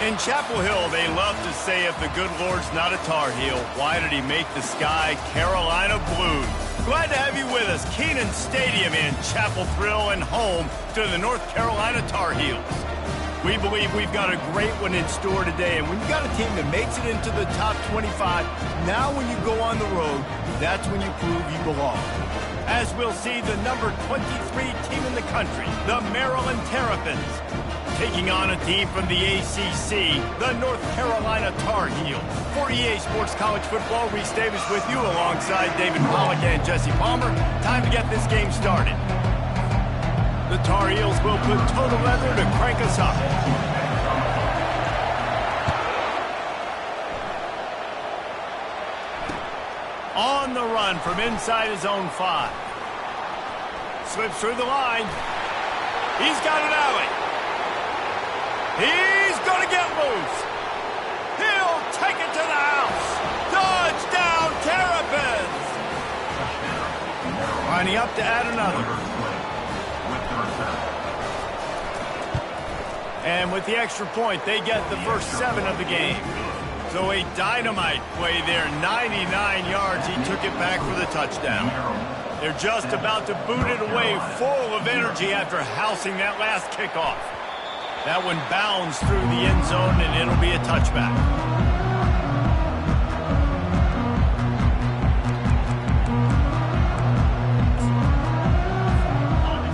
In Chapel Hill, they love to say if the good Lord's not a Tar Heel, why did he make the sky Carolina blue? Glad to have you with us. Kenan Stadium in Chapel Thrill and home to the North Carolina Tar Heels. We believe we've got a great one in store today, and when you got a team that makes it into the top 25, now when you go on the road, that's when you prove you belong. As we'll see, the number 23 team in the country, the Maryland Terrapins, taking on a team from the ACC, the North Carolina Tar Heels. For EA Sports College Football, Reese Davis with you alongside David Pollack and Jesse Palmer. Time to get this game started. The Tar Heels will put total leather to crank us up. On the run from inside his own 5. Slips through the line. He's got an alley. He's going to get loose. He'll take it to the house. Touchdown, Terrapins. Lining up to add another. And with the extra point, they get the first 7 of the game. So a dynamite play there, 99 yards. He took it back for the touchdown. They're just about to boot it away, full of energy after housing that last kickoff. That one bounds through the end zone, and it'll be a touchback.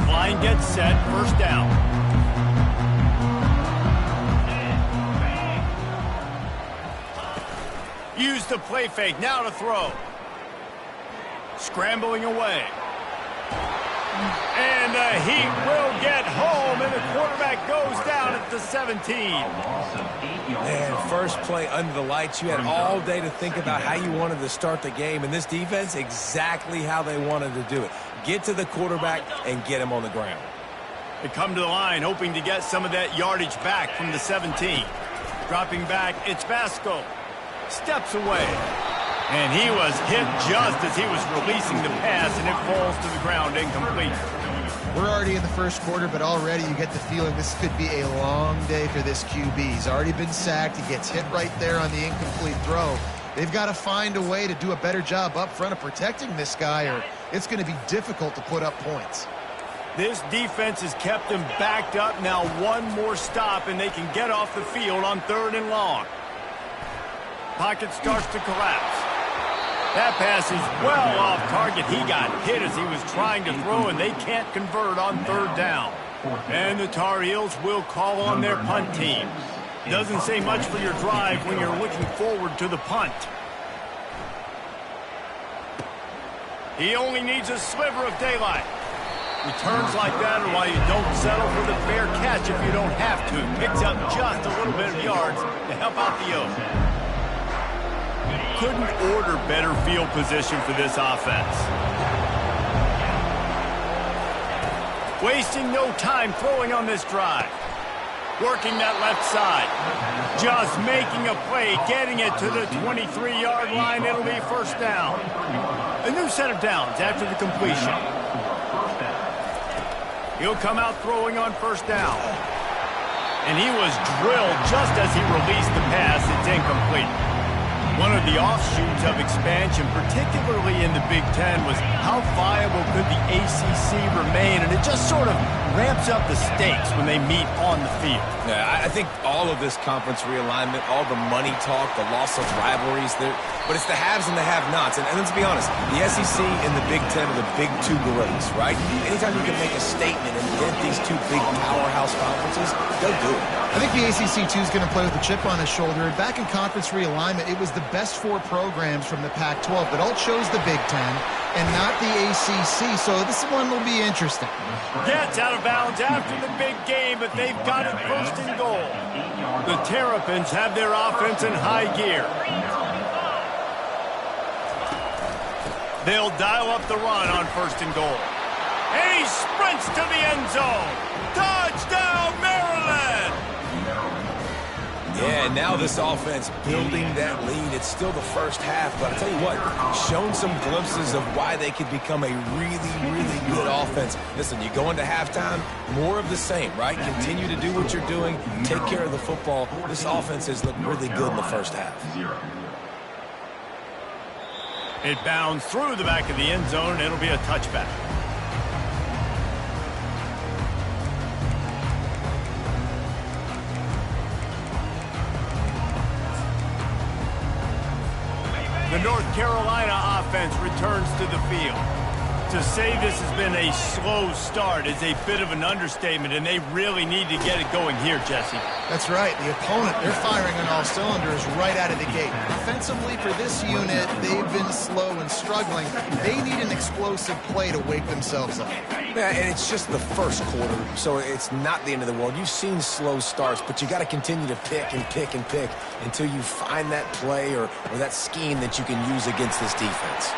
Line gets set, first down. Use the play fake, now to throw. Scrambling away. And the Heat will get home, and the quarterback goes down at the 17. Man, first play under the lights. You had all day to think about how you wanted to start the game, and this defense, exactly how they wanted to do it. Get to the quarterback and get him on the ground. They come to the line, hoping to get some of that yardage back from the 17. Dropping back, it's Vasco. Steps away. And he was hit just as he was releasing the pass, and it falls to the ground incomplete. We're already in the first quarter, but already you get the feeling this could be a long day for this QB. He's already been sacked. He gets hit right there on the incomplete throw. They've got to find a way to do a better job up front of protecting this guy, or it's going to be difficult to put up points. This defense has kept them backed up. Now one more stop, and they can get off the field on 3rd and long. Pocket starts to collapse. That pass is well off target. He got hit as he was trying to throw, and they can't convert on 3rd down. And the Tar Heels will call on their punt team. Doesn't say much for your drive when you're looking forward to the punt. He only needs a sliver of daylight. Returns like that are why you don't settle for the fair catch if you don't have to. Picks up just a little bit of yards to help out the O's. Couldn't order better field position for this offense. Wasting no time throwing on this drive. Working that left side. Just making a play, getting it to the 23-yard line. It'll be first down. A new set of downs after the completion. He'll come out throwing on first down. And he was drilled just as he released the pass. It's incomplete. One of the offshoots of expansion, particularly in the Big Ten, was how viable could the ACC remain, and it just sort of ramps up the stakes when they meet on the field. Yeah, I think all of this conference realignment, all the money talk, the loss of rivalries, but it's the haves and the have-nots. And let's be honest, the SEC and the Big Ten are the big 2 gorillas, right? Anytime you can make a statement and get these 2 big powerhouse conferences, go do it. I think the ACC, too, is going to play with a chip on his shoulder. And back in conference realignment, it was the best 4 programs from the Pac-12 that all chose the Big Ten and not the ACC. So this one will be interesting. Gets out of bounds after the big game, but they've got it first and goal. The Terrapins have their offense in high gear. They'll dial up the run on first and goal. And he sprints to the end zone. Touchdown, Maryland! Yeah, Yeah, and now this offense building that lead. It's still the first half, but I'll tell you what, shown some glimpses of why they could become a really, really good offense. Listen, you go into halftime, more of the same, right? Continue to do what you're doing, take care of the football. This offense has looked really good in the first half. It bounds through the back of the end zone, and it'll be a touchback. The North Carolina offense returns to the field. To say this has been a slow start is a bit of an understatement, and they really need to get it going here, Jesse. That's right. The opponent, they're firing on all cylinders right out of the gate. Offensively, for this unit, they've been slow and struggling. They need an explosive play to wake themselves up. Yeah, and it's just the first quarter, so it's not the end of the world. You've seen slow starts, but you got to continue to pick and pick and pick until you find that play or that scheme that you can use against this defense.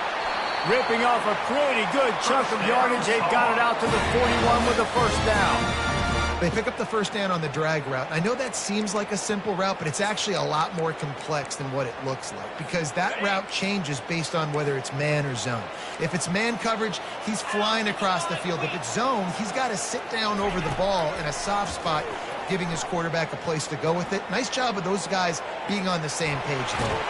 Ripping off a pretty good chunk of yardage. They've got it out to the 41 with a first down. They pick up the first down on the drag route. I know that seems like a simple route, but it's actually a lot more complex than what it looks like because that route changes based on whether it's man or zone. If it's man coverage, he's flying across the field. If it's zone, he's got to sit down over the ball in a soft spot, giving his quarterback a place to go with it. Nice job of those guys being on the same page there.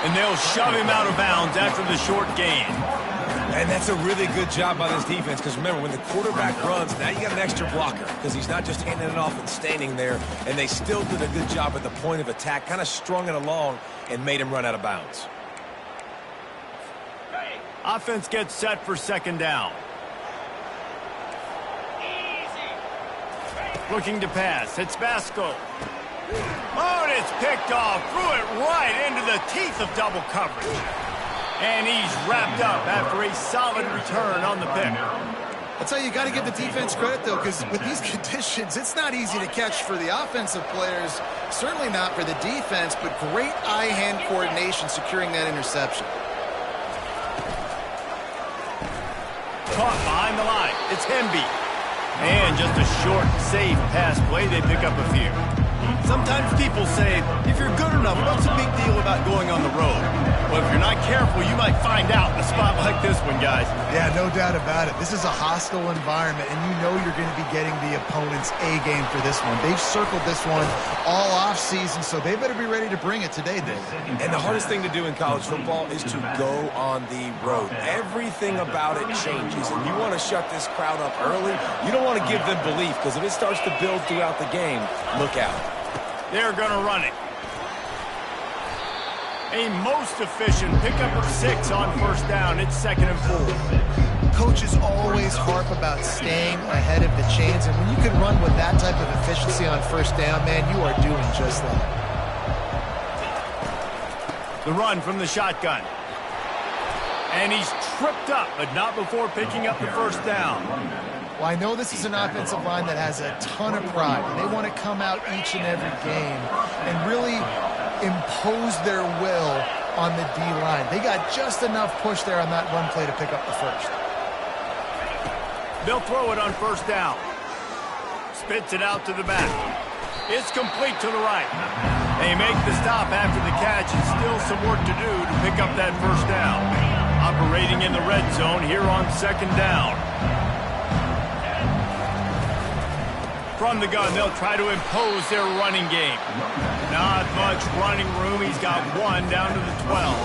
And they'll shove him out of bounds after the short gain. And that's a really good job by this defense because remember, when the quarterback runs, now you got an extra blocker because he's not just handing it off and standing there, and they still did a good job at the point of attack, kind of strung it along and made him run out of bounds. Offense gets set for second down. Looking to pass. It's Basco. Oh, and it's picked off. Threw it right into the teeth of double coverage. And he's wrapped up after a solid return on the pick. I'll tell you, you got to give the defense credit, though, because with these conditions, it's not easy to catch for the offensive players. Certainly not for the defense, but great eye-hand coordination securing that interception. Caught behind the line. It's Hemby. And just a short, safe pass play. They pick up a few. Sometimes people say, if you're good enough, what's the big deal about going on the road? Well, if you're not careful, you might find out in a spot like this one, guys. Yeah, no doubt about it. This is a hostile environment, and you know you're going to be getting the opponent's A-game for this one. They've circled this one all off-season, so they better be ready to bring it today, Dave. And the hardest thing to do in college football is to go on the road. Everything about it changes, and you want to shut this crowd up early. You don't want to give them belief, because if it starts to build throughout the game, look out. They're going to run it. A most efficient pickup of 6 on first down. It's 2nd and 4. Coaches always harp about staying ahead of the chains, and when you can run with that type of efficiency on first down, man, you are doing just that. The run from the shotgun. And he's tripped up, but not before picking up the first down. Well, I know this is an offensive line that has a ton of pride. They want to come out each and every game and really impose their will on the D-line. They got just enough push there on that run play to pick up the first. They'll throw it on first down. Spits it out to the back. It's complete to the right. They make the stop after the catch, and still some work to do to pick up that first down. Operating in the red zone here on 2nd down. From the gun, they'll try to impose their running game. Not much running room. He's got 1 down to the 12.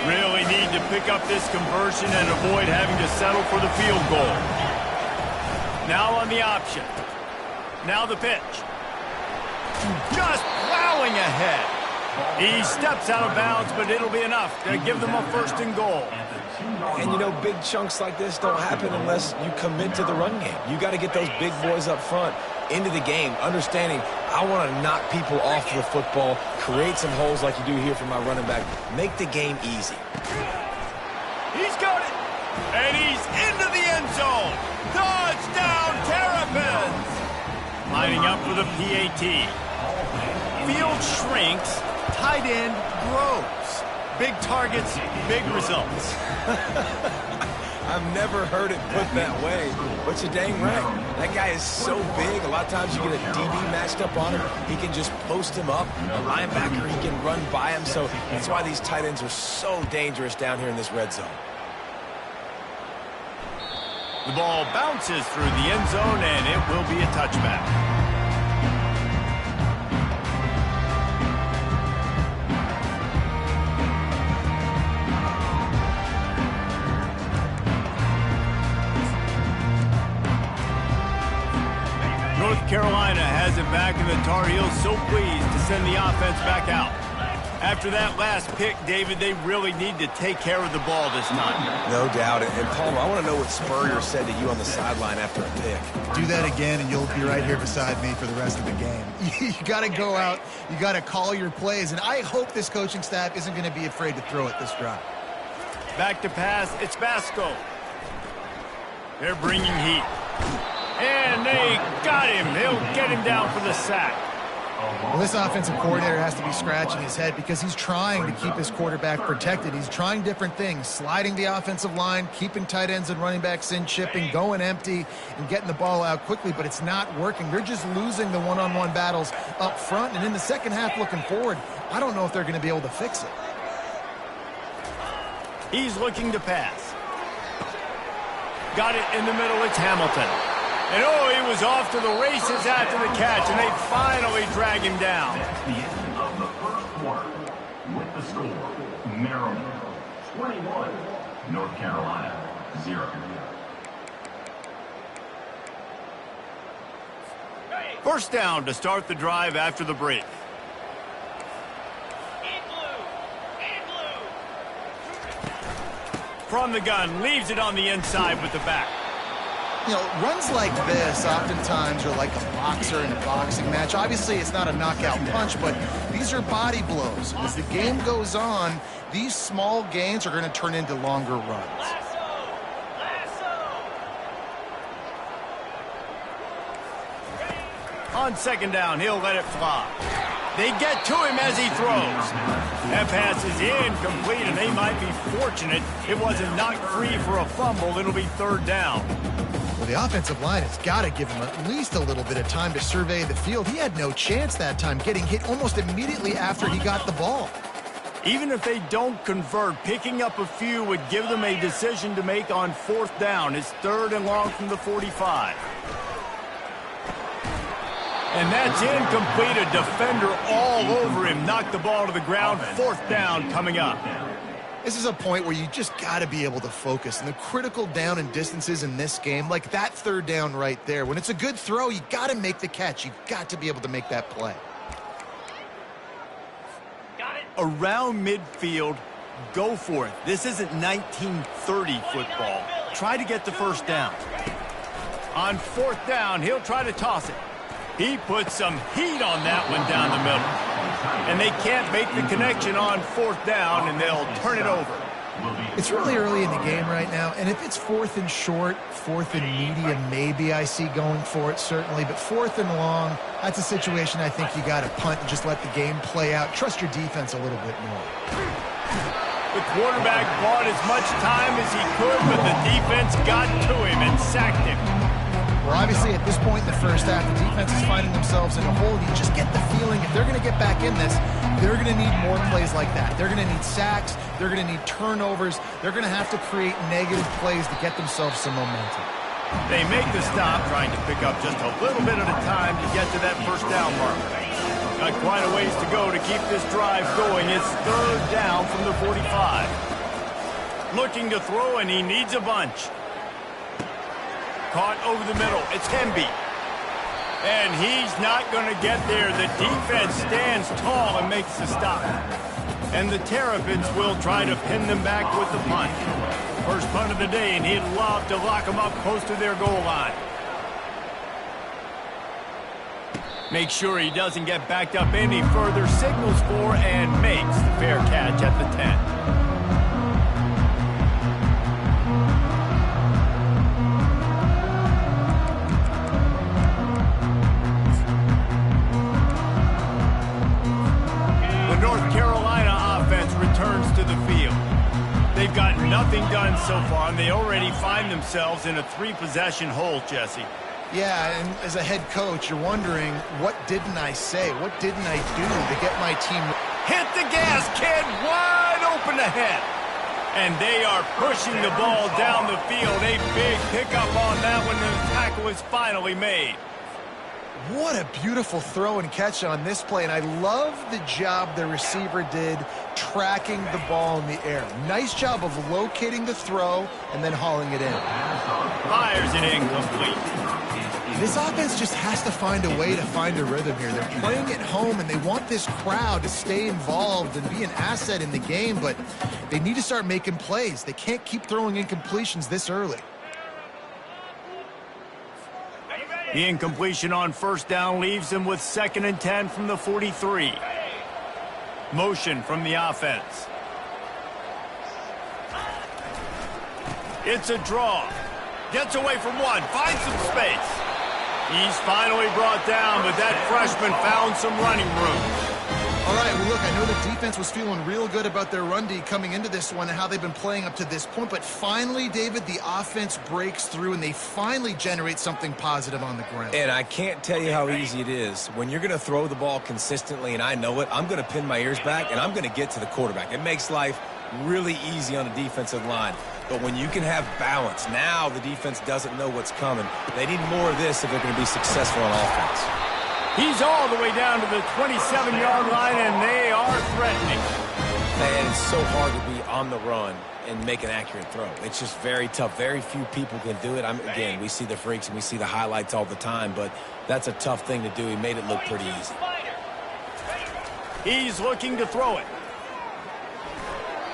Really need to pick up this conversion and avoid having to settle for the field goal. Now on the option. Now the pitch. Just plowing ahead. He steps out of bounds, but it'll be enough to give them a 1st and goal. And, you know, big chunks like this don't happen unless you commit to the run game. You got to get those big boys up front into the game, understanding I want to knock people off the football, create some holes like you do here for my running back, make the game easy. He's got it, and he's into the end zone. Touchdown, Terrapins! Lining up for the PAT. Field shrinks, tight end grows. Big targets, big results. I've never heard it put that way, but you're dang right. That guy is so big. A lot of times you get a DB matched up on him. He can just post him up. A linebacker, he can run by him. So that's why these tight ends are so dangerous down here in this red zone. The ball bounces through the end zone, and it will be a touchback. North Carolina has it back, and the Tar Heels so pleased to send the offense back out. After that last pick, David, they really need to take care of the ball this time. No doubt. And Palmer, I want to know what Spurrier said to you on the sideline after a pick. Do that again, and you'll be right here beside me for the rest of the game. You got to go out. You got to call your plays, and I hope this coaching staff isn't going to be afraid to throw it this drive. Back to pass. It's Basco. They're bringing heat. And they got him. They'll get him down for the sack. Well, this offensive coordinator has to be scratching his head because he's trying to keep his quarterback protected. He's trying different things, sliding the offensive line, keeping tight ends and running backs in, chipping, going empty, and getting the ball out quickly, but it's not working. They're just losing the one-on-one battles up front, and in the second half looking forward, I don't know if they're going to be able to fix it. He's looking to pass. Got it in the middle. It's Hamilton. And oh, he was off to the races after the catch, and they finally drag him down. That's the end of the first quarter. With the score, Maryland 21, North Carolina 0. First down to start the drive after the break. From the gun, leaves it on the inside with the back. You know, runs like this oftentimes are like a boxer in a boxing match. Obviously, it's not a knockout punch, but these are body blows. As the game goes on, these small gains are going to turn into longer runs. On second down, he'll let it fly. They get to him as he throws. That pass is incomplete, and they might be fortunate it wasn't knocked free for a fumble. It'll be third down. Well, the offensive line has got to give him at least a little bit of time to survey the field. He had no chance that time, getting hit almost immediately after he got the ball. Even if they don't convert, picking up a few would give them a decision to make on fourth down. It's third and long from the 45. And that's incomplete. A defender all over him. Knocked the ball to the ground. Fourth down coming up. This is a point where you just got to be able to focus. And the critical down and distances in this game, like that third down right there, when it's a good throw, you got to make the catch. You've got to be able to make that play. Got it. Around midfield, go for it. This isn't 1930 football. Try to get the first down. On fourth down, he'll try to toss it. He puts some heat on that one down the middle. And they can't make the connection on fourth down, and they'll turn it over. It's really early in the game right now, and if it's fourth and short, fourth and medium, maybe I see going for it, certainly. But fourth and long, that's a situation I think you got to punt and just let the game play out. Trust your defense a little bit more. The quarterback bought as much time as he could, but the defense got to him and sacked him. Well, obviously, at this point in the first half, the defense is finding themselves in a hole. You just get the feeling if they're going to get back in this, they're going to need more plays like that. They're going to need sacks. They're going to need turnovers. They're going to have to create negative plays to get themselves some momentum. They make the stop, trying to pick up just a little bit at a time to get to that first down marker. Got quite a ways to go to keep this drive going. It's third down from the 45. Looking to throw, and he needs a bunch. Caught over the middle. It's Hemby. And he's not going to get there. The defense stands tall and makes the stop. And the Terrapins will try to pin them back with the punt. First punt of the day, and he'd love to lock them up close to their goal line. Make sure he doesn't get backed up any further. Signals for and makes the fair catch at the 10. North Carolina offense returns to the field. They've got nothing nothing done so far, and they already find themselves in a 3-possession hole, Jesse. Yeah, and as a head coach, you're wondering, what didn't I say? What didn't I do to get my team... Hit the gas, kid! Wide open ahead. And they are pushing the ball down the field. A big pickup on that one, and the tackle is finally made. What a beautiful throw and catch on this play, and I love the job the receiver did tracking the ball in the air. Nice job of locating the throw and then hauling it in. Fires it incomplete. This offense just has to find a way to find a rhythm here. They're playing at home, and they want this crowd to stay involved and be an asset in the game, but they need to start making plays. They can't keep throwing incompletions this early. The incompletion on first down leaves them with 2nd and 10 from the 43. Motion from the offense. It's a draw. Gets away from one. Finds some space. He's finally brought down, but that freshman found some running room. All right, well, look, I know the defense was feeling real good about their run D coming into this one and how they've been playing up to this point, but finally, David, the offense breaks through, and they finally generate something positive on the ground. And I can't tell you how easy it is. When you're going to throw the ball consistently, and I know it, I'm going to pin my ears back, and I'm going to get to the quarterback. It makes life really easy on the defensive line. But when you can have balance, now the defense doesn't know what's coming. They need more of this if they're going to be successful on offense. He's all the way down to the 27-yard line, and they are threatening. Man, it's so hard to be on the run and make an accurate throw. It's just very tough. Very few people can do it. Again, we see the freaks and we see the highlights all the time, but that's a tough thing to do. He made it look pretty easy. He's looking to throw it.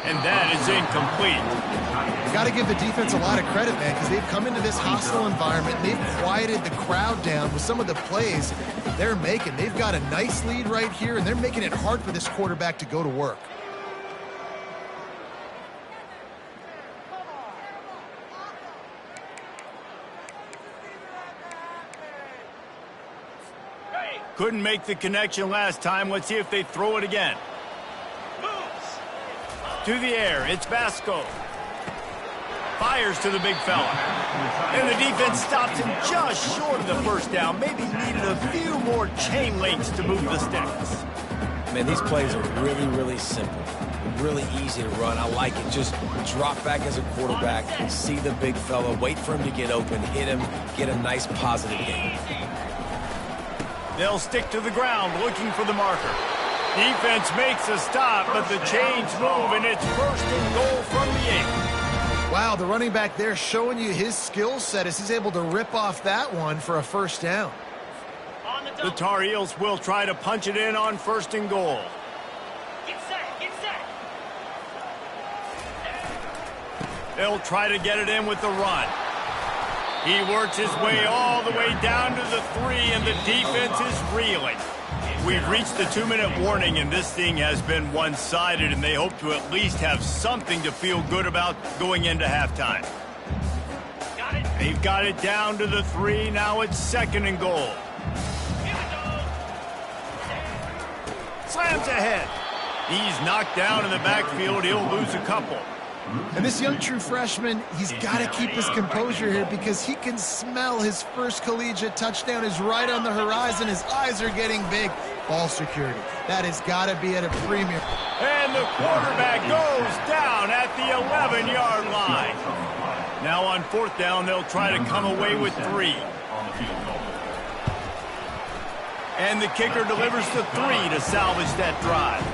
And that is incomplete. You got to give the defense a lot of credit, man, because they've come into this hostile environment. They've quieted the crowd down with some of the plays they're making. They've got a nice lead right here, and they're making it hard for this quarterback to go to work. Couldn't make the connection last time. Let's see if they throw it again. To the air, it's Basco. Fires to the big fella. And the defense stops him just short of the first down. Maybe needed a few more chain links to move the sticks. Man, these plays are really, really simple. Really easy to run. I like it. Just drop back as a quarterback, see the big fella, wait for him to get open, hit him, get a nice positive gain. They'll stick to the ground looking for the marker. Defense makes a stop, but the chains move, and it's 1st and goal from the 8. Wow, the running back there showing you his skill set as he's able to rip off that one for a first down. The Tar Heels will try to punch it in on 1st and goal. Get set, get set. They'll try to get it in with the run. He works his way all the way down to the 3, and the defense is reeling. We've reached the 2-minute warning, and this thing has been one-sided, and they hope to at least have something to feel good about going into halftime. They've got it down to the 3. Now it's 2nd and goal. Slams ahead. He's knocked down in the backfield. He'll lose a couple. And this young true freshman, he's got to keep his composure here because he can smell his first collegiate touchdown is right on the horizon. His eyes are getting big. Ball security. That has got to be at a premium. And the quarterback goes down at the 11-yard line. Now on 4th down, they'll try to come away with 3. And the kicker delivers the 3 to salvage that drive.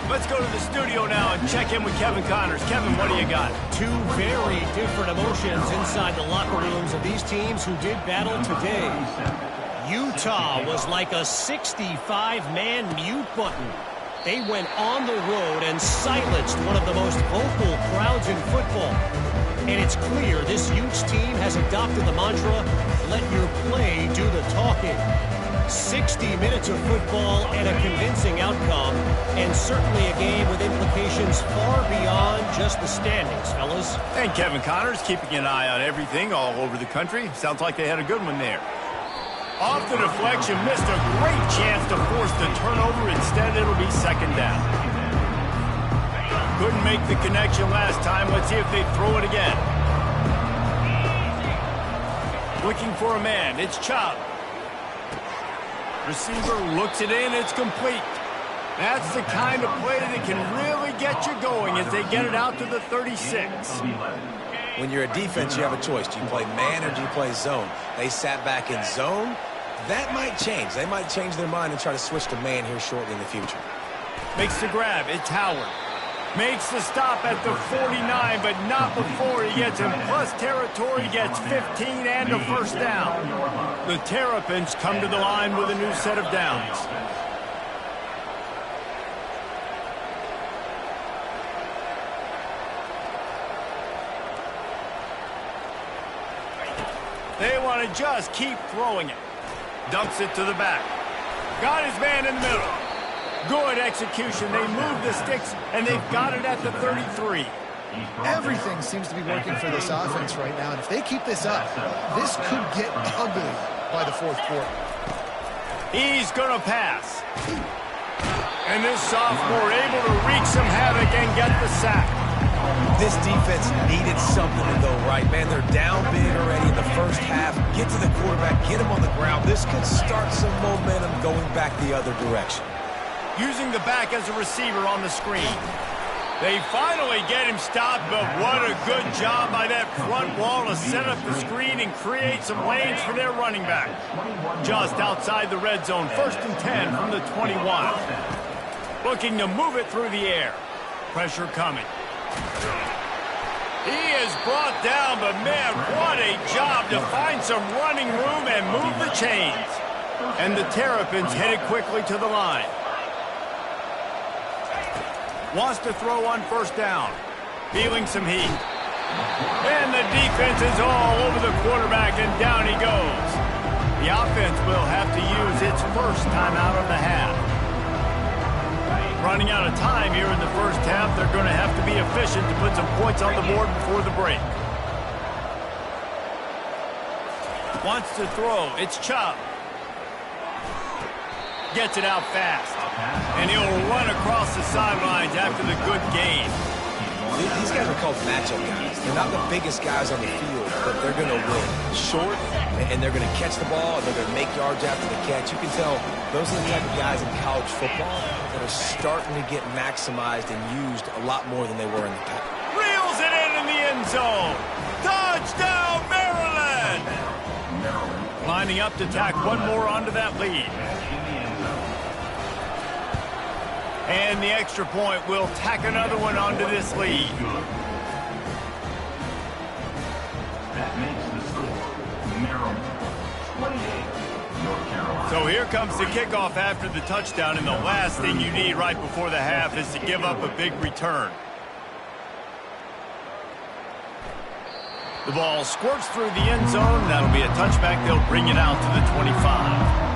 Let's go to the studio now and check in with Kevin Connors. Kevin, what do you got? Two very different emotions inside the locker rooms of these teams who did battle today. Utah was like a 65-man mute button. They went on the road and silenced one of the most vocal crowds in football. And it's clear this Utes team has adopted the mantra, let your play do the talking. 60 minutes of football and a convincing outcome, and certainly a game with implications far beyond just the standings, fellas. And Kevin Connors keeping an eye on everything all over the country. Sounds like they had a good one there. Off the deflection, missed a great chance to force the turnover. Instead, it'll be 2nd down. Couldn't make the connection last time. Let's see if they throw it again. Looking for a man. It's Ncaa. Receiver looks it in. It's complete. That's the kind of play that can really get you going as they get it out to the 36. When you're a defense, you have a choice. Do you play man or do you play zone? They sat back in zone. That might change. They might change their mind and try to switch to man here shortly in the future. Makes the grab. It's Howard. Makes the stop at the 49, but not before he gets in plus territory, gets 15 and a first down. The Terrapins come to the line with a new set of downs. They want to just keep throwing it. Dumps it to the back. Got his man in the middle. Good execution. They move the sticks, and they've got it at the 33. Everything seems to be working for this offense right now, and if they keep this up, this could get ugly by the fourth quarter. He's going to pass. And this sophomore able to wreak some havoc and get the sack. This defense needed something to go right. Man, they're down big already in the first half. Get to the quarterback, get him on the ground. This could start some momentum going back the other direction. Using the back as a receiver on the screen. They finally get him stopped, but what a good job by that front wall to set up the screen and create some lanes for their running back. Just outside the red zone, 1st and 10 from the 21. Looking to move it through the air. Pressure coming. He is brought down, but man, what a job to find some running room and move the chains. And the Terrapins headed quickly to the line. Wants to throw on 1st down. Feeling some heat. And the defense is all over the quarterback, and down he goes. The offense will have to use its first timeout of the half. Running out of time here in the first half. They're going to have to be efficient to put some points on the board before the break. Wants to throw. It's Ncaa. Gets it out fast. And he'll run across the sidelines after the good gain. These guys are called matchup guys. They're not the biggest guys on the field, but they're going to win. Short, and they're going to catch the ball, and they're going to make yards after the catch. You can tell those are the type of guys in college football that are starting to get maximized and used a lot more than they were in the past. Reels it in the end zone. Touchdown, Maryland! Lining up to tack one more onto that lead. And the extra point will tack another one onto this lead. That makes the score Maryland 28, North Carolina. So here comes the kickoff after the touchdown, and the last thing you need right before the half is to give up a big return. The ball squirts through the end zone. That'll be a touchback. They'll bring it out to the 25.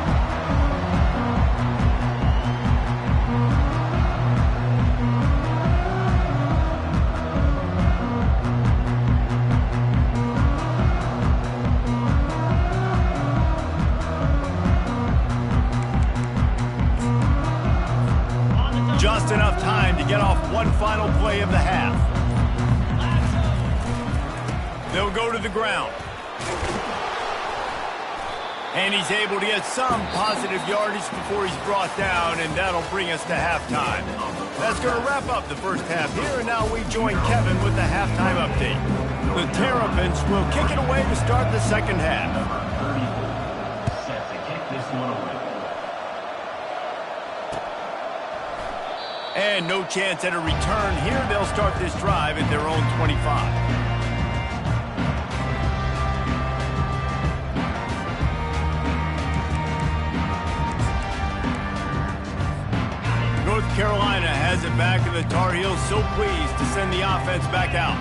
Just enough time to get off one final play of the half. They'll go to the ground. And he's able to get some positive yardage before he's brought down, and that'll bring us to halftime. That's going to wrap up the first half here, and now we join Kevin with the halftime update. The Terrapins will kick it away to start the second half. Set to kick this one away. And no chance at a return here. They'll start this drive at their own 25. North Carolina has it back, and the Tar Heels so pleased to send the offense back out.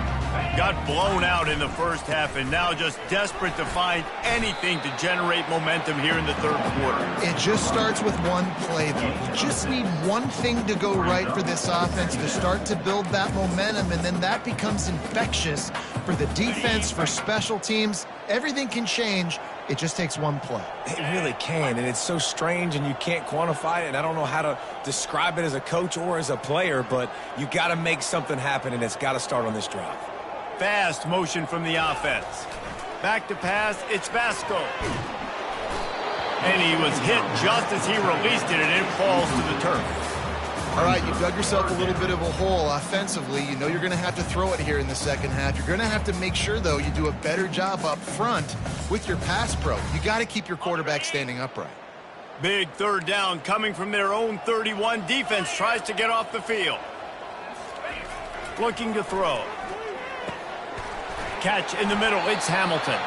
Got blown out in the first half, and now just desperate to find anything to generate momentum here in the third quarter. It just starts with one play, though. You just need one thing to go right for this offense to start to build that momentum, and then that becomes infectious for the defense, for special teams. Everything can change It just takes one play. It really can, and it's so strange, and you can't quantify it, and I don't know how to describe it as a coach or as a player, but you got to make something happen, and it's got to start on this drive. Fast motion from the offense. Back to pass, it's Vasco. And he was hit just as he released it, and it falls to the turf. All right, you've dug yourself a little bit of a hole offensively. You know you're going to have to throw it here in the second half. You're going to have to make sure, though, you do a better job up front with your pass pro. You got to keep your quarterback standing upright. Big third down coming from their own 31. Defense tries to get off the field. Looking to throw. Catch in the middle, it's Hamilton.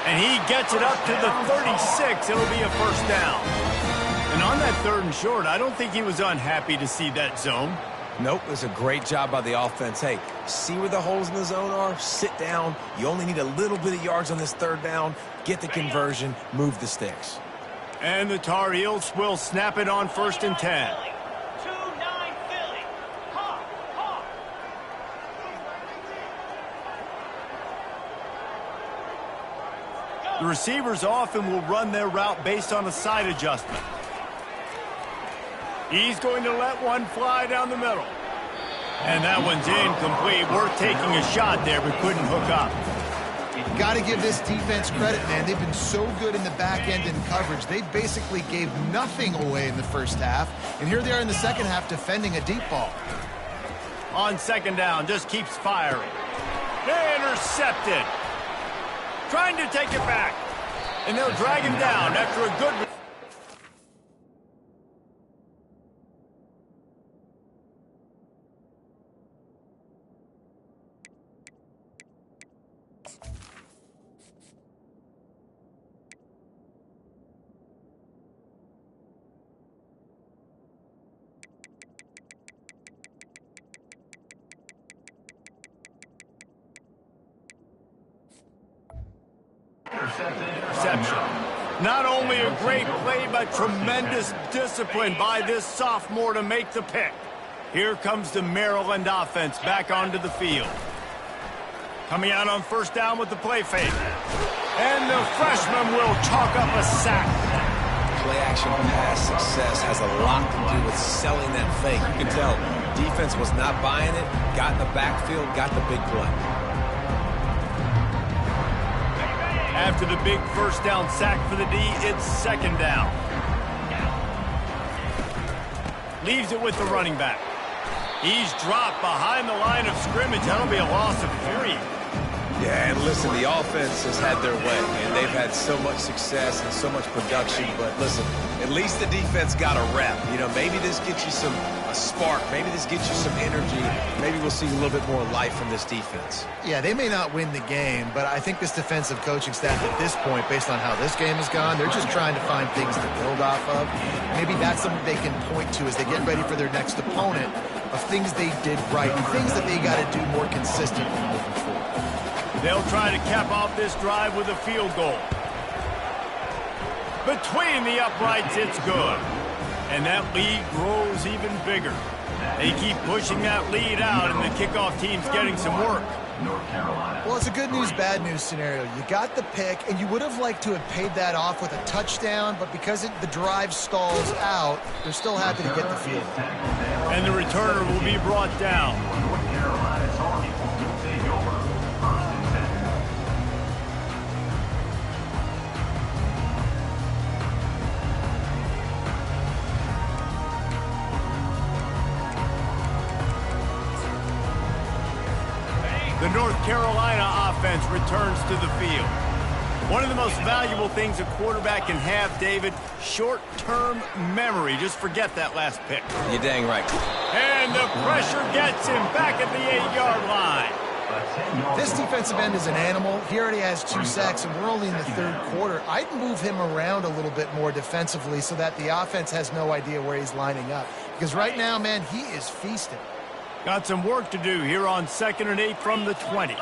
And he gets it up to the 36. It'll be a first down. And on that 3rd and short, I don't think he was unhappy to see that zone. Nope, it was a great job by the offense. Hey, see where the holes in the zone are? Sit down. You only need a little bit of yards on this 3rd down. Get the conversion. Move the sticks. And the Tar Heels will snap it on 1st and 10. 2-9 Philly. Hawk, hawk. The receivers often will run their route based on a side adjustment. He's going to let one fly down the middle. And that one's incomplete. Worth taking a shot there, but couldn't hook up. Got to give this defense credit, man. They've been so good in the back end in coverage. They basically gave nothing away in the first half. And here they are in the second half defending a deep ball. On 2nd down, just keeps firing. Intercepted. Trying to take it back. And they'll drag him down after a good... Interception. Not only a great play, but tremendous discipline by this sophomore to make the pick. Here comes the Maryland offense back onto the field. Coming out on 1st down with the play fake. And the freshman will chalk up a sack. Play-action pass success has a lot to do with selling that fake. You can tell defense was not buying it, got in the backfield, got the big play. After the big 1st down sack for the D, it's 2nd down. Leaves it with the running back. He's dropped behind the line of scrimmage. That'll be a loss of 3. Yeah, and listen, the offense has had their way, and they've had so much success and so much production. But listen, at least the defense got a rep. You know, maybe this gets you a spark. Maybe this gets you some energy. Maybe we'll see a little bit more life from this defense. Yeah, they may not win the game, but I think this defensive coaching staff at this point, based on how this game has gone, they're just trying to find things to build off of. Maybe that's something they can point to as they get ready for their next opponent, of things they did right, and things that they got to do more consistently moving forward. They'll try to cap off this drive with a field goal. Between the uprights, it's good. And that lead grows even bigger. They keep pushing that lead out, and the kickoff team's getting some work. North Carolina. Well, it's a good news, bad news scenario. You got the pick, and you would have liked to have paid that off with a touchdown, but because the drive stalls out, they're still happy to get the field. And the returner will be brought down. North Carolina's Army will take over 1st and 10. The North Carolina offense returns to the field. One of the most valuable things a quarterback can have, David, short-term memory. Just forget that last pick. You're dang right. And the pressure gets him back at the 8-yard line. This defensive end is an animal. He already has 2 sacks, and we're only in the 3rd quarter. I'd move him around a little bit more defensively so that the offense has no idea where he's lining up. Because right now, man, he is feasting. Got some work to do here on 2nd and 8 from the 20.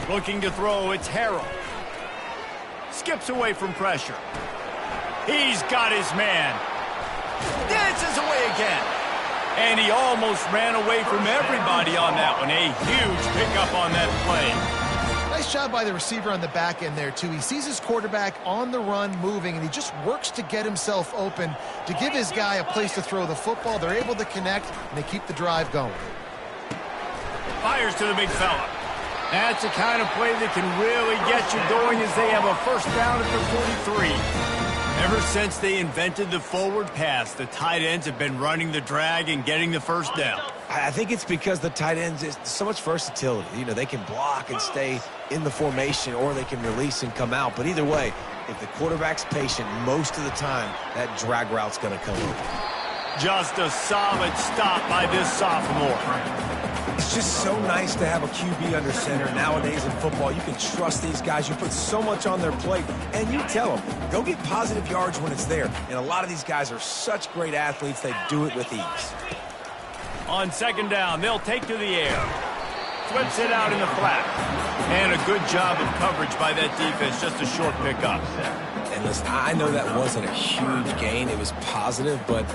Looking to throw, it's Harrell. Skips away from pressure. He's got his man. Dances away again. And he almost ran away from everybody on that one. A huge pickup on that play. Nice Nice job by the receiver on the back end there, too. He sees his quarterback on the run moving, and he just works to get himself open to give his guy a place to throw the football. They're able to connect, and they keep the drive going. Fires to the big fella. That's the kind of play that can really get you going as they have a first down at the 43. Ever since they invented the forward pass, the tight ends have been running the drag and getting the first down. I think it's because the tight ends is so much versatility. You know, they can block and stay in the formation, or they can release and come out. But either way, if the quarterback's patient most of the time, that drag route's going to come in. Just a solid stop by this sophomore. It's just so nice to have a QB under center. Nowadays in football, you can trust these guys. You put so much on their plate, and you tell them, go get positive yards when it's there. And a lot of these guys are such great athletes, they do it with ease. On second down, they'll take to the air. Flips it out in the flat. And a good job of coverage by that defense. Just a short pickup. And listen, I know that wasn't a huge gain. It was positive, but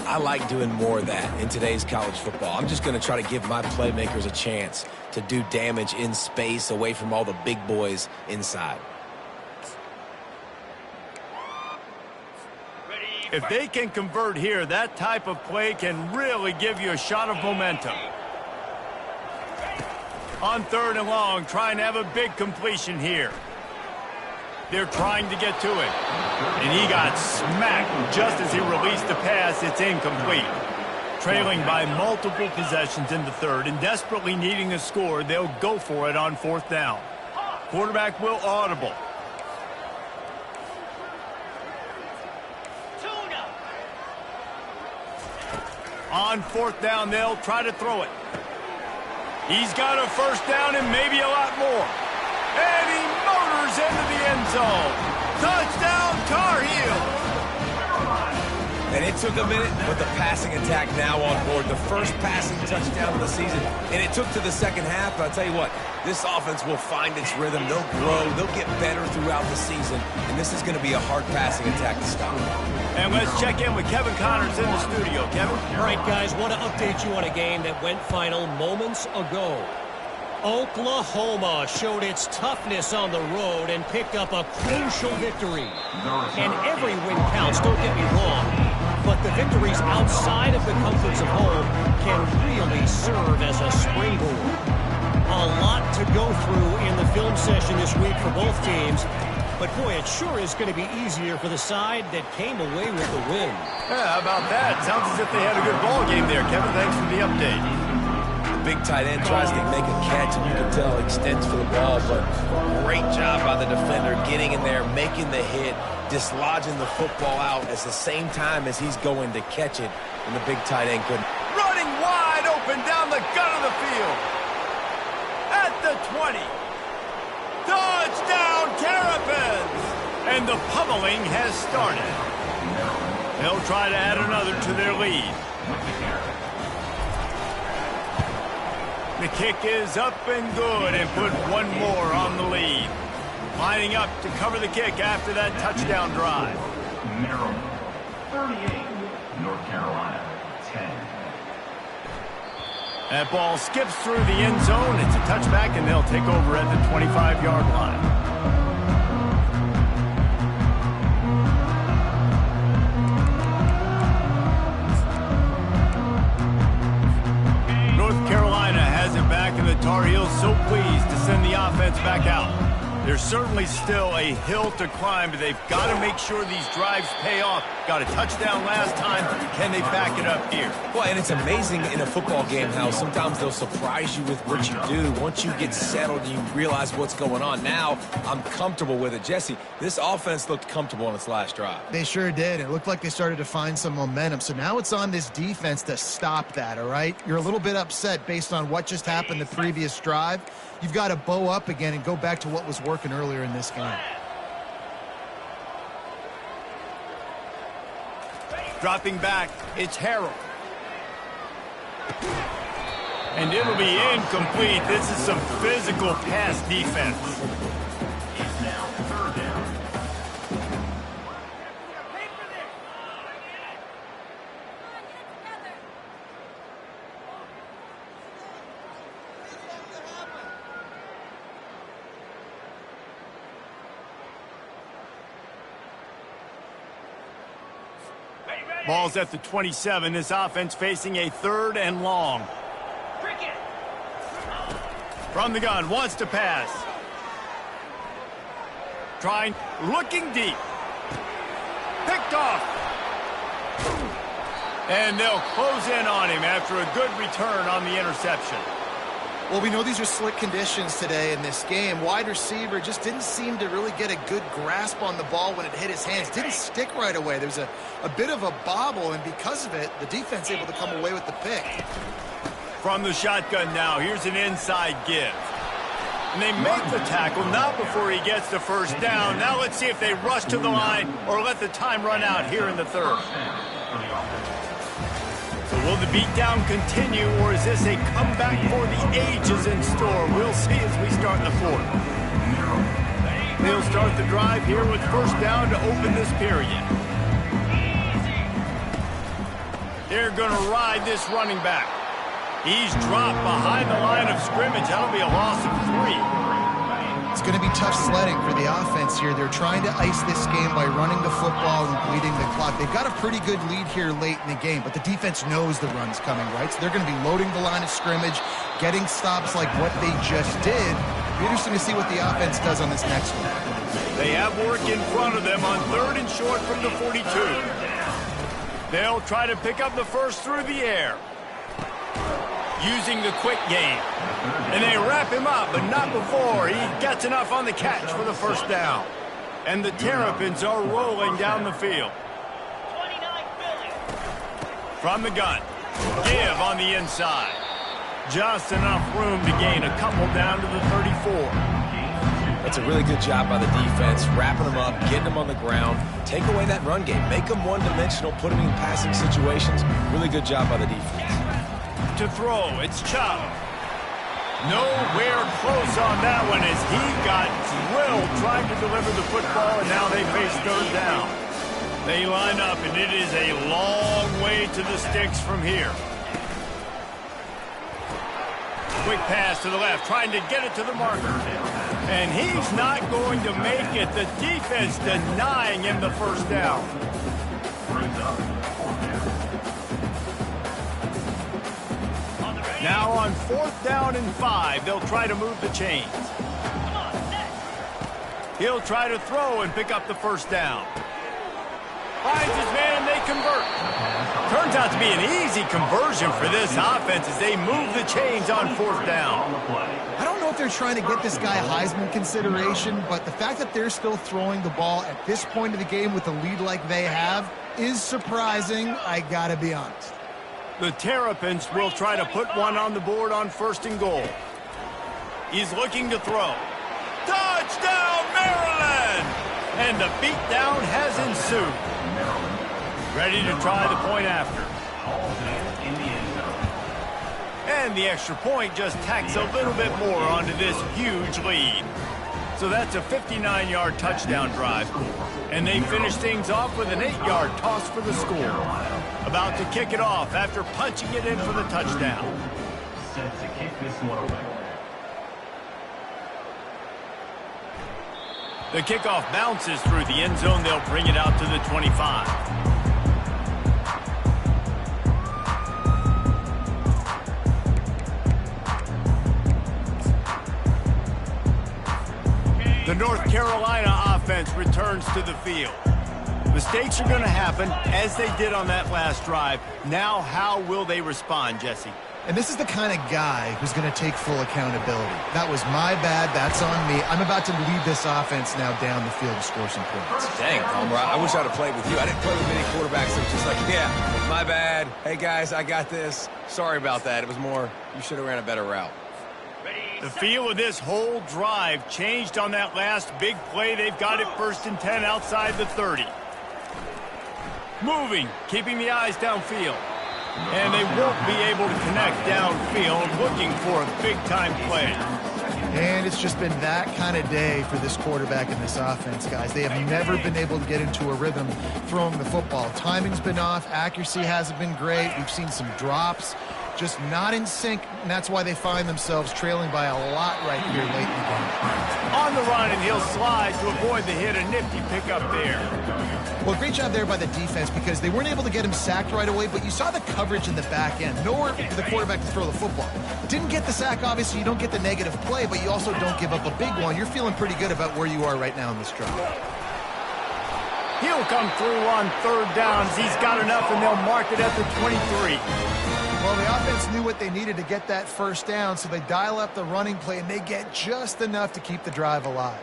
I like doing more of that in today's college football. I'm just going to try to give my playmakers a chance to do damage in space away from all the big boys inside. If they can convert here, that type of play can really give you a shot of momentum. On third and long, trying to have a big completion here. They're trying to get to it. And he got smacked just as he released the pass. It's incomplete. Trailing by multiple possessions in the third and desperately needing a score, they'll go for it on fourth down. Quarterback will audible. On fourth down, they'll try to throw it. He's got a first down and maybe a lot more. And he motors into the end zone. Touchdown, Tar Heels. And it took a minute, but the passing attack now on board. The first passing touchdown of the season. And it took to the second half, but I'll tell you what, this offense will find its rhythm. They'll grow. They'll get better throughout the season. And this is going to be a hard passing attack to stop. And let's check in with Kevin Connors in the studio. Kevin? All right, guys, want to update you on a game that went final moments ago. Oklahoma showed its toughness on the road and picked up a crucial victory. And every win counts, don't get me wrong. But the victories outside of the comforts of home can really serve as a springboard. A lot to go through in the film session this week for both teams. But, boy, it sure is going to be easier for the side that came away with the win. Yeah, how about that? Sounds as if they had a good ball game there, Kevin. Thanks for the update. The big tight end tries to make a catch, and you can tell extends for the ball, but great job by the defender getting in there, making the hit, dislodging the football out at the same time as he's going to catch it, and the big tight end couldn't. Running wide open down the gut of the field. At the 20. Touchdown, Terrapins! And the pummeling has started. They'll try to add another to their lead. The kick is up and good and put one more on the lead. Lining up to cover the kick after that touchdown drive. Maryland, 38. North Carolina, 10. That ball skips through the end zone. It's a touchback, and they'll take over at the 25-yard line. North Carolina has it back, and the Tar Heels so pleased to send the offense back out. There's certainly still a hill to climb, but they've got to make sure these drives pay off. Got a touchdown last time. Can they back it up here? Well, and it's amazing in a football game how sometimes they'll surprise you with what you do. Once you get settled and you realize what's going on. Now, I'm comfortable with it. Jesse, this offense looked comfortable on its last drive. They sure did. It looked like they started to find some momentum. So now it's on this defense to stop that, all right? You're a little bit upset based on what just happened the previous drive. You've got to bow up again and go back to what was working earlier in this game. Dropping back, it's Harrell. And it'll be incomplete. This is some physical pass defense. It's now third down. Ball's at the 27. This offense facing a 3rd and long. Cricket. From the gun, wants to pass. Trying, looking deep. Picked off. And they'll close in on him after a good return on the interception. Well, we know these are slick conditions today in this game. Wide receiver just didn't seem to really get a good grasp on the ball when it hit his hands. Didn't stick right away. There was a bit of a bobble, and because of it, the defense able to come away with the pick. From the shotgun now, here's an inside give. And they make the tackle, not before he gets the first down. Now let's see if they rush to the line or let the time run out here in the 3rd. So will the beatdown continue, or is this a comeback for the ages in store? We'll see as we start the 4th. They'll start the drive here with first down to open this period. They're going to ride this running back. He's dropped behind the line of scrimmage. That'll be a loss of 3. It's going to be tough sledding for the offense here. They're trying to ice this game by running the football and bleeding the clock. They've got a pretty good lead here late in the game, but the defense knows the run's coming, right? So they're going to be loading the line of scrimmage, getting stops like what they just did. It'll be interesting to see what the offense does on this next one. They have work in front of them on 3rd and short from the 42. They'll try to pick up the first through the air, using the quick game. And they wrap him up, but not before he gets enough on the catch for the first down. And the Terrapins are rolling down the field. 29 Philly. From the gun, give on the inside. Just enough room to gain a couple down to the 34. That's a really good job by the defense, wrapping them up, getting them on the ground, take away that run game, make them one-dimensional, put them in passing situations. Really good job by the defense. To throw, it's Ncaa. Nowhere close on that one as he got drilled trying to deliver the football, and now they face 3rd down. They line up, and it is a long way to the sticks from here. Quick pass to the left, trying to get it to the marker. And he's not going to make it. The defense denying him the first down. Now on 4th down and 5, they'll try to move the chains. He'll try to throw and pick up the first down. Finds his man, they convert. Turns out to be an easy conversion for this offense as they move the chains on 4th down. I don't know if they're trying to get this guy Heisman consideration, but the fact that they're still throwing the ball at this point of the game with a lead like they have is surprising, I gotta be honest. The Terrapins will try to put one on the board on 1st and goal. He's looking to throw. Touchdown, Maryland! And the beatdown has ensued. Ready to try the point after. And the extra point just tacks a little bit more onto this huge lead. So that's a 59-yard touchdown drive. And they finish things off with an 8-yard toss for the score. About to kick it off after punching it in for the touchdown. Set to kick this one away. The kickoff bounces through the end zone. They'll bring it out to the 25. The North Carolina offense returns to the field. Mistakes are going to happen, as they did on that last drive. Now, how will they respond, Jesse? And this is the kind of guy who's going to take full accountability. That was my bad. That's on me. I'm about to lead this offense now down the field to score some points. Dang, Palmer, I wish I'd have played with you. I didn't play with many quarterbacks that was just like, yeah, my bad. Hey, guys, I got this. Sorry about that. It was more, you should have ran a better route. The feel of this whole drive changed on that last big play. They've got it 1st and 10 outside the 30. Moving, keeping the eyes downfield. And they won't be able to connect downfield, looking for a big-time play. And it's just been that kind of day for this quarterback and this offense, guys. They have never been able to get into a rhythm throwing the football. Timing's been off. Accuracy hasn't been great. We've seen some drops. just not in sync, and that's why they find themselves trailing by a lot right here late in the game. On the run, and he'll slide to avoid the hit. A nifty pickup there. Well, great job there by the defense because they weren't able to get him sacked right away, but you saw the coverage in the back end. Nowhere for the quarterback to throw the football. Didn't get the sack, obviously. You don't get the negative play, but you also don't give up a big one. You're feeling pretty good about where you are right now in this drive. He'll come through on third downs. He's got enough, and they'll mark it at the 23. Well, the offense knew what they needed to get that first down, so they dial up the running play, and they get just enough to keep the drive alive.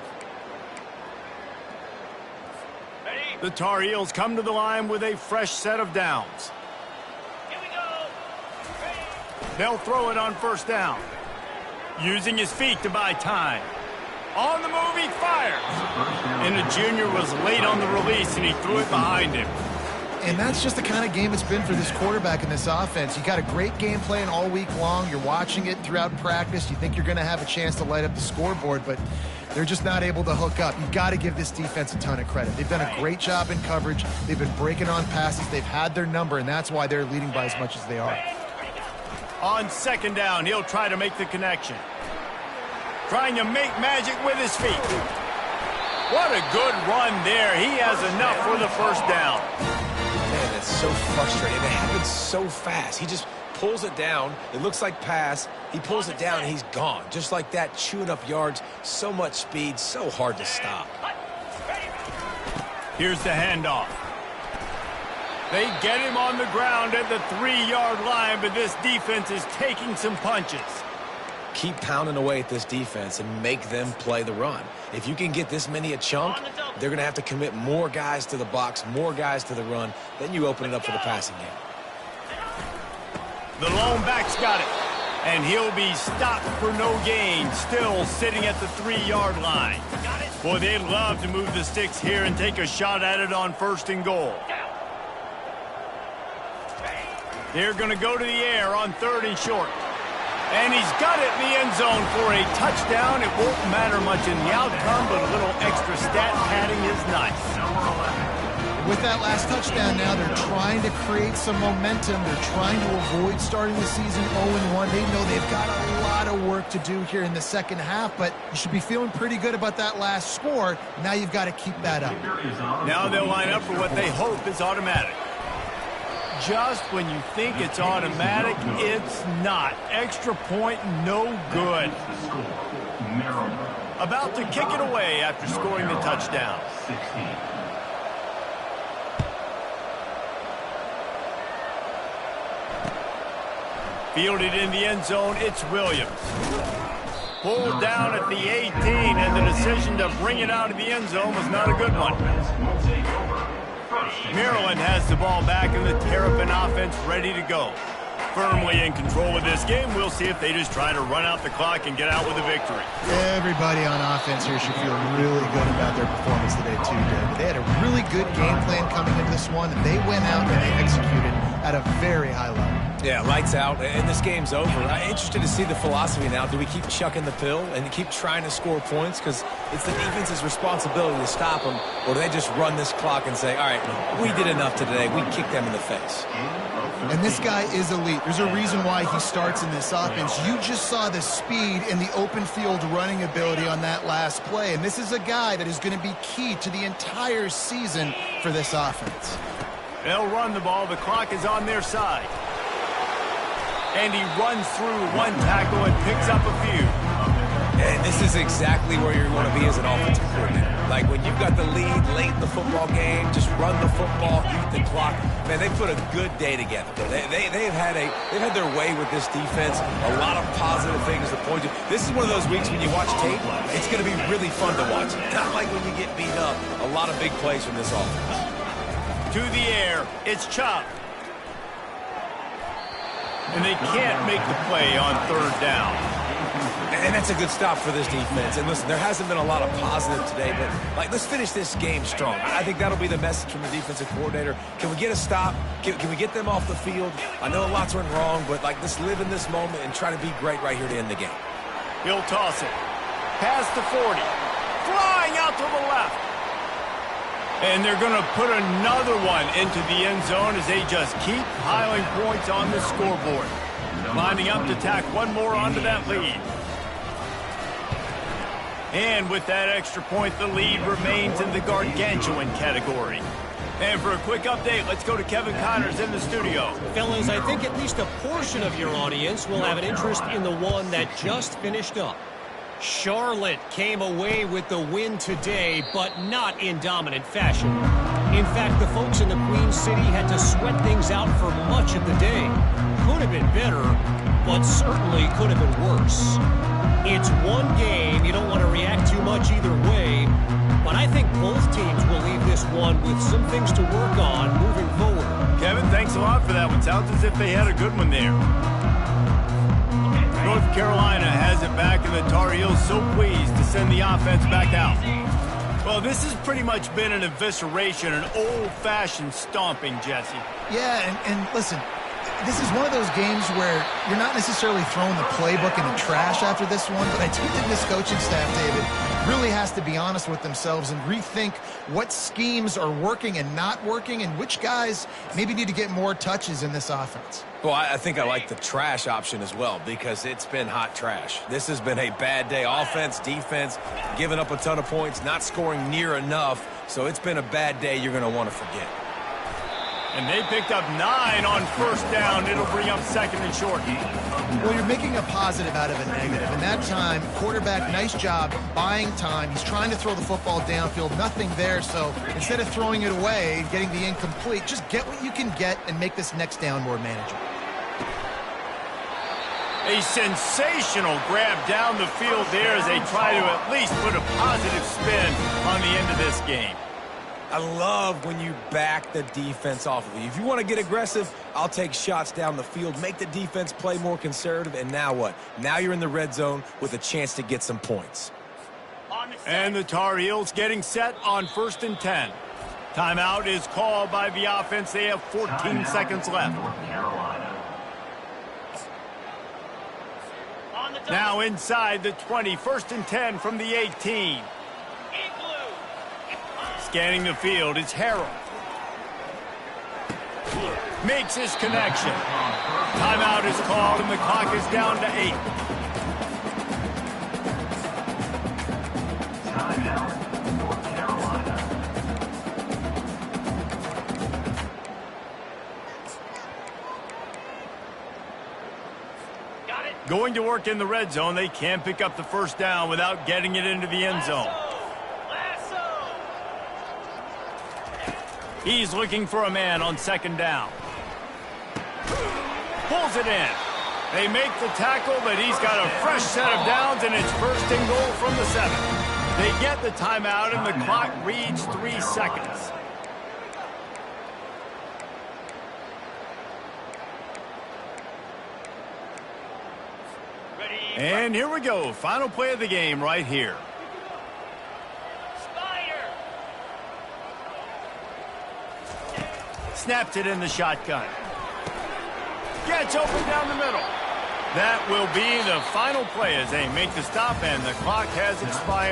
The Tar Heels come to the line with a fresh set of downs. Here we go. They'll throw it on first down. Using his feet to buy time. On the move, he fires. And the junior was late on the release, and he threw it behind him. And that's just the kind of game it's been for this quarterback in this offense. You got a great game plan all week long. You're watching it throughout practice. You think you're going to have a chance to light up the scoreboard, but they're just not able to hook up. You've got to give this defense a ton of credit. They've done a great job in coverage. They've been breaking on passes. They've had their number, and that's why they're leading by as much as they are. On second down, he'll try to make the connection. Trying to make magic with his feet. What a good run there. He has enough for the first down. Man, that's so frustrating. It happens so fast. He just pulls it down. It looks like pass. He pulls it down, and he's gone. Just like that, chewing up yards. So much speed, so hard to stop. Here's the handoff. They get him on the ground at the 3-yard line, but this defense is taking some punches. Keep pounding away at this defense and make them play the run. If you can get this many a chunk, they're going to have to commit more guys to the box, more guys to the run. Then you open it up for the passing game. The lone back's got it, and he'll be stopped for no gain, still sitting at the 3-yard line. Boy, they'd love to move the sticks here and take a shot at it on first and goal. They're going to go to the air on third and short. And he's got it in the end zone for a touchdown. It won't matter much in the outcome, but a little extra stat padding is nice. With that last touchdown now, they're trying to create some momentum. They're trying to avoid starting the season 0-1. They know they've got a lot of work to do here in the second half, but you should be feeling pretty good about that last score. Now you've got to keep that up. Now they'll line up for what they hope is automatic. Just when you think it's automatic, it's not. Extra point, no good. About to kick it away after scoring the touchdown. Fielded in the end zone, it's Williams. Pulled down at the 18, and the decision to bring it out of the end zone was not a good one. Maryland has the ball back and the Terrapin offense ready to go. Firmly in control of this game. We'll see if they just try to run out the clock and get out with a victory. Everybody on offense here should feel really good about their performance today too, David. They had a really good game plan coming into this one, and they went out and they executed at a very high level. Yeah, lights out, and this game's over. I'm interested to see the philosophy now. Do we keep chucking the pill and keep trying to score points? Because it's the defense's responsibility to stop them, or do they just run this clock and say, all right, we did enough today. We kicked them in the face. And this guy is elite. There's a reason why he starts in this offense. You just saw the speed and the open field running ability on that last play. And this is a guy that is going to be key to the entire season for this offense. They'll run the ball. The clock is on their side. And he runs through one tackle and picks up a few. And this is exactly where you want to be as an offensive coordinator. Like when you've got the lead late in the football game, just run the football, eat the clock. Man, they put a good day together. They've had their way with this defense. A lot of positive things to point to. This is one of those weeks when you watch tape, it's going to be really fun to watch. Not like when you get beat up. A lot of big plays from this offense. To the air, it's Ncaa. And they can't make the play on third down. And that's a good stop for this defense. And listen, there hasn't been a lot of positive today, but let's finish this game strong. I think that'll be the message from the defensive coordinator. Can we get a stop? Can we get them off the field? I know lots went wrong, but let's live in this moment and try to be great right here to end the game. He'll toss it. Past the 40. Flying out to the left. And they're going to put another one into the end zone as they just keep piling points on the scoreboard. Lining up to tack one more onto that lead. And with that extra point, the lead remains in the gargantuan category. And for a quick update, let's go to Kevin Connors in the studio. Fellas, I think at least a portion of your audience will have an interest in the one that just finished up. Charlotte came away with the win today, but not in dominant fashion. In fact, the folks in the Queen City had to sweat things out for much of the day. Could have been better, but certainly could have been worse. It's one game. You don't want to react too much either way, but I think both teams will leave this one with some things to work on moving forward. Kevin, thanks a lot for that one. Sounds as if they had a good one there. North Carolina has it back, and the Tar Heels so pleased to send the offense back out. Well, this has pretty much been an evisceration, an old-fashioned stomping, Jesse. Yeah, and listen, this is one of those games where you're not necessarily throwing the playbook in the trash after this one, but I think that this coaching staff, David, really has to be honest with themselves and rethink what schemes are working and not working and which guys maybe need to get more touches in this offense. Well, I think I like the trash option as well because it's been hot trash. This has been a bad day. Offense, defense, giving up a ton of points, not scoring near enough. So it's been a bad day you're going to want to forget. And they picked up 9 on first down. It'll bring up second and short. Well, you're making a positive out of a negative. In that time, quarterback, nice job buying time. He's trying to throw the football downfield. Nothing there. So instead of throwing it away, getting the incomplete, just get what you can get and make this next down more manageable. A sensational grab down the field there as they try to at least put a positive spin on the end of this game. I love when you back the defense off of you. If you want to get aggressive, I'll take shots down the field, make the defense play more conservative, and now what? Now you're in the red zone with a chance to get some points. And the Tar Heels getting set on 1st and 10. Timeout is called by the offense. They have 14 seconds left. Now inside the 20, 1st and 10 from the 18. Scanning the field, it's Harrell. Makes his connection. Timeout is called, and the clock is down to 8. Timeout, North Carolina. Got it. Going to work in the red zone. They can't pick up the first down without getting it into the end zone. He's looking for a man on 2nd down. Pulls it in. They make the tackle, but he's got a fresh set of downs, and it's 1st and goal from the 7. They get the timeout, and the clock reads 3 seconds. And here we go. Final play of the game right here. Snaps it in the shotgun. Gets open down the middle. That will be the final play as they make the stop, and the clock has expired.